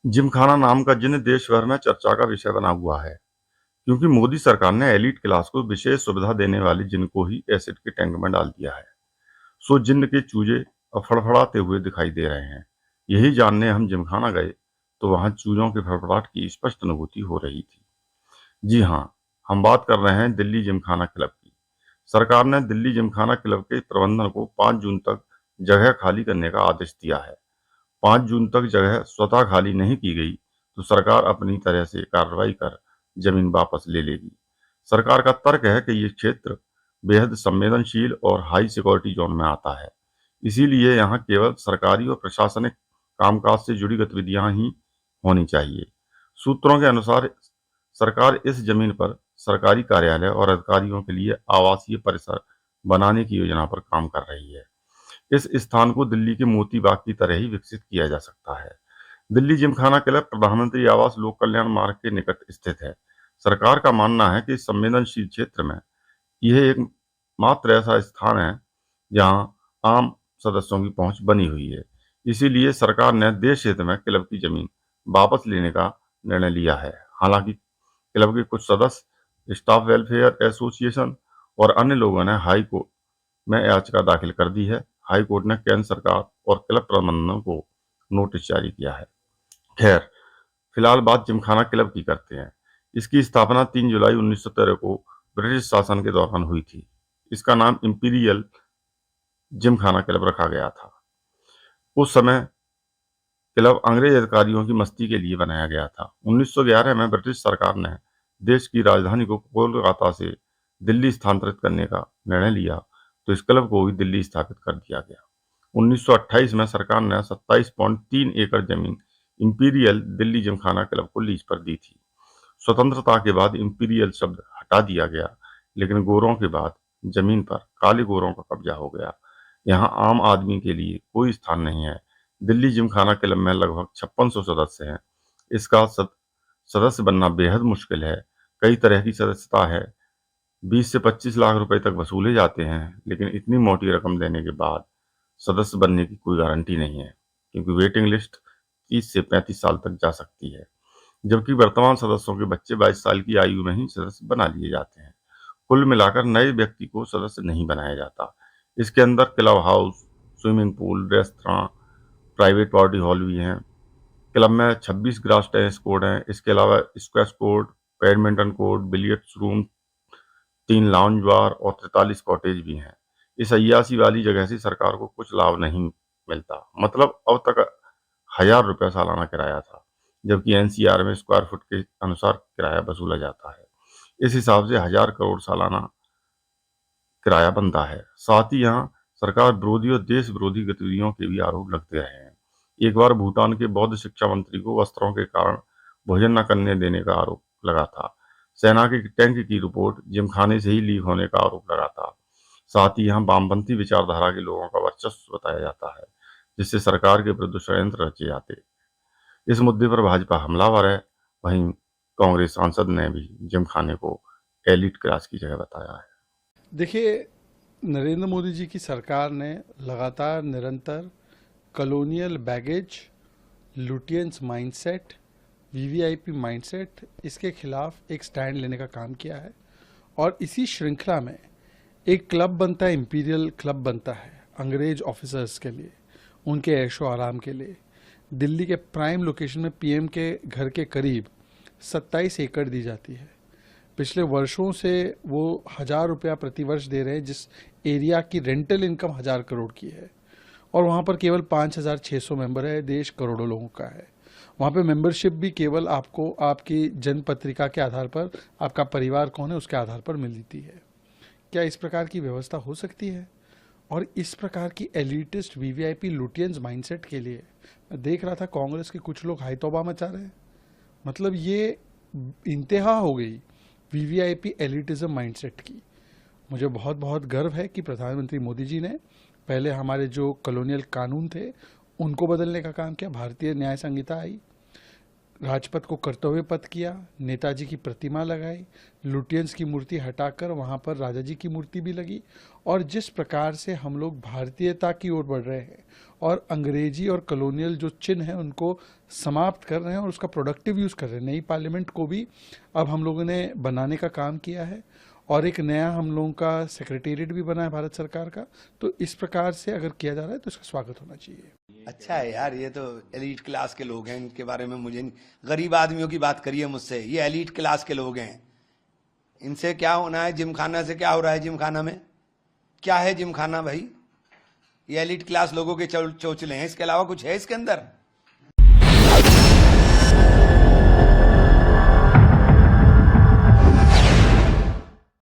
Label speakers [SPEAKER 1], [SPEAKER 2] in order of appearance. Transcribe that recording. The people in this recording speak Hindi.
[SPEAKER 1] जिमखाना नाम का जिन्ह देश भर में चर्चा का विषय बना हुआ है, क्योंकि मोदी सरकार ने एलीट क्लास को विशेष सुविधा देने वाले जिन्न को ही एसिड के टैंक में डाल दिया है। सो जिन्न के चूजे अब फड़फड़ाते हुए दिखाई दे रहे हैं। यही जानने हम जिमखाना गए तो वहां चूजों के फड़फड़ाहट की स्पष्ट अनुभूति हो रही थी। जी हाँ, हम बात कर रहे हैं दिल्ली जिमखाना क्लब की। सरकार ने दिल्ली जिमखाना क्लब के प्रबंधन को 5 जून तक जगह खाली करने का आदेश दिया है। 5 जून तक जगह स्वतः खाली नहीं की गई तो सरकार अपनी तरह से कार्रवाई कर जमीन वापस ले लेगी। सरकार का तर्क है कि ये क्षेत्र बेहद संवेदनशील और हाई सिक्योरिटी जोन में आता है। इसीलिए यहाँ केवल सरकारी और प्रशासनिक कामकाज से जुड़ी गतिविधियां ही होनी चाहिए। सूत्रों के अनुसार सरकार इस जमीन पर सरकारी कार्यालय और अधिकारियों के लिए आवासीय परिसर बनाने की योजना पर काम कर रही है। इस स्थान को दिल्ली के मोती बाग की तरह ही विकसित किया जा सकता है। दिल्ली जिमखाना क्लब प्रधानमंत्री आवास लोक कल्याण मार्ग के निकट स्थित है। सरकार का मानना है कि इस संवेदनशील क्षेत्र में यह एक मात्र ऐसा स्थान है जहां आम सदस्यों की पहुंच बनी हुई है। इसीलिए सरकार ने देश हित में क्लब की जमीन वापस लेने का निर्णय लिया है। हालांकि क्लब के कुछ सदस्य, स्टाफ वेलफेयर एसोसिएशन और अन्य लोगों ने हाई कोर्ट में याचिका दाखिल कर दी है। हाई कोर्ट ने केंद्र सरकार और क्लब प्रबंधन को नोटिस जारी किया है। खैर, फिलहाल बात जिमखाना क्लब की करते हैं। इसकी स्थापना 3 जुलाई 1913 को ब्रिटिश शासन के दौरान हुई थी। इसका नाम इंपीरियल जिमखाना क्लब रखा गया था। उस समय क्लब अंग्रेज अधिकारियों की मस्ती के लिए बनाया गया था। 1911 में ब्रिटिश सरकार ने देश की राजधानी को कोलकाता से दिल्ली स्थानांतरित करने का निर्णय लिया तो इस क्लब को भी दिल्ली स्थापित कर दिया गया। 1928 में सरकार ने 27.3 एकड़ जमीन इंपीरियल दिल्ली जिमखाना क्लब को लीज पर दी थी। स्वतंत्रता के बाद इंपीरियल शब्द हटा दिया गया, लेकिन गोरों के बाद जमीन पर काले गोरों का कब्जा हो गया। यहाँ आम आदमी के लिए कोई स्थान नहीं है। दिल्ली जिमखाना क्लब में लगभग 5600 सदस्य हैं। इसका सदस्य बनना बेहद मुश्किल है। कई तरह की सदस्यता है। 20 से 25 लाख रुपए तक वसूले जाते हैं, लेकिन इतनी मोटी रकम देने के बाद सदस्य बनने की कोई गारंटी नहीं है, क्योंकि वेटिंग लिस्ट 30 से 35 साल तक जा सकती है। जबकि वर्तमान सदस्यों के बच्चे 22 साल की आयु में ही सदस्य बना लिए जाते हैं। कुल मिलाकर नए व्यक्ति को सदस्य नहीं बनाया जाता। इसके अंदर club house, swimming pool, restaurant, private party hall भी हैं। क्लब में 26 ग्रास टेनिस कोर्ट हैं। इसके अलावा squash court, badminton court, billiards room, 3 lounge bar और 43 कॉटेज भी हैं। इस अय्याशी वाली जगह से सरकार को कुछ लाभ नहीं मिलता। मतलब अब तक 1000 रुपया सालाना किराया था, जबकि एनसीआर में स्क्वायर फुट के अनुसार किराया वसूला जाता है। इस हिसाब से 1000 करोड़ सालाना किराया बनता है। साथ ही यहाँ सरकार विरोधी और देश विरोधी गतिविधियों के भी आरोप लगते रहे हैं। एक बार भूटान के बौद्ध शिक्षा मंत्री को वस्त्रों के कारण भोजन न करने देने का आरोप लगा था। सेना के टैंक की रिपोर्ट जिमखाने से ही लीक होने का आरोप लगा था। साथ ही यहाँ वामपंथी विचारधारा के लोगों का वर्चस्व बताया जाता है, जिससे सरकार के विरुद्ध षड्यंत्र रचे जाते। इस मुद्दे पर भाजपा हमलावर है। वहीं कांग्रेस सांसद ने भी जिमखाने को एलिट क्लास की जगह बताया है।
[SPEAKER 2] देखिए, नरेंद्र मोदी जी की सरकार ने लगातार निरंतर colonial baggage, Lutyens mindset, VVIP mindset, इसके खिलाफ एक स्टैंड लेने का काम किया है। और इसी श्रृंखला में एक क्लब बनता है, इंपीरियल क्लब बनता है अंग्रेज ऑफिसर्स के लिए, उनके ऐशो आराम के लिए। दिल्ली के प्राइम लोकेशन में पीएम के घर के करीब 27 एकड़ दी जाती है। पिछले वर्षों से वो 1000 रुपया प्रति वर्ष दे रहे हैं, जिस एरिया की रेंटल इनकम 1000 करोड़ की है। और वहाँ पर केवल 5600 मेंबर है। देश करोड़ों लोगों का है। वहाँ पे मेंबरशिप भी केवल आपको आपकी जन्म पत्रिका के आधार पर, आपका परिवार कौन है उसके आधार पर मिलती है। क्या इस प्रकार की व्यवस्था हो सकती है? और इस प्रकार की एलिटिस्ट वीवीआईपी लुटियंस माइंडसेट के लिए मैं देख रहा था कांग्रेस के कुछ लोग हाई तौबा मचा रहे हैं। मतलब ये इंतहा हो गई वीवीआईपी एलिटिज्म माइंडसेट की। मुझे बहुत बहुत गर्व है कि प्रधानमंत्री मोदी जी ने पहले हमारे जो कॉलोनियल कानून थे उनको बदलने का काम किया। भारतीय न्याय संहिता आई, राजपथ को कर्तव्य पथ किया, नेताजी की प्रतिमा लगाई, लुटियंस की मूर्ति हटाकर वहाँ पर राजा जी की मूर्ति भी लगी। और जिस प्रकार से हम लोग भारतीयता की ओर बढ़ रहे हैं और अंग्रेजी और कॉलोनियल जो चिन्ह हैं उनको समाप्त कर रहे हैं और उसका प्रोडक्टिव यूज़ कर रहे हैं। नई पार्लियामेंट को भी अब हम लोगों ने बनाने का काम किया है और एक नया हम लोगों का सेक्रेटेरिएट भी बना है भारत सरकार का। तो इस प्रकार से अगर किया जा रहा है तो इसका स्वागत होना चाहिए।
[SPEAKER 3] अच्छा है यार, ये तो एलीट क्लास के लोग हैं, इनके बारे में मुझे नहीं, गरीब आदमियों की बात करिए मुझसे, ये एलीट क्लास के लोग हैं, इनसे क्या होना है? जिमखाना से क्या हो रहा है? जिमखाना में क्या है? जिमखाना भाई, ये एलीट क्लास लोगों के चोचले हैं, इसके अलावा कुछ है इसके अंदर?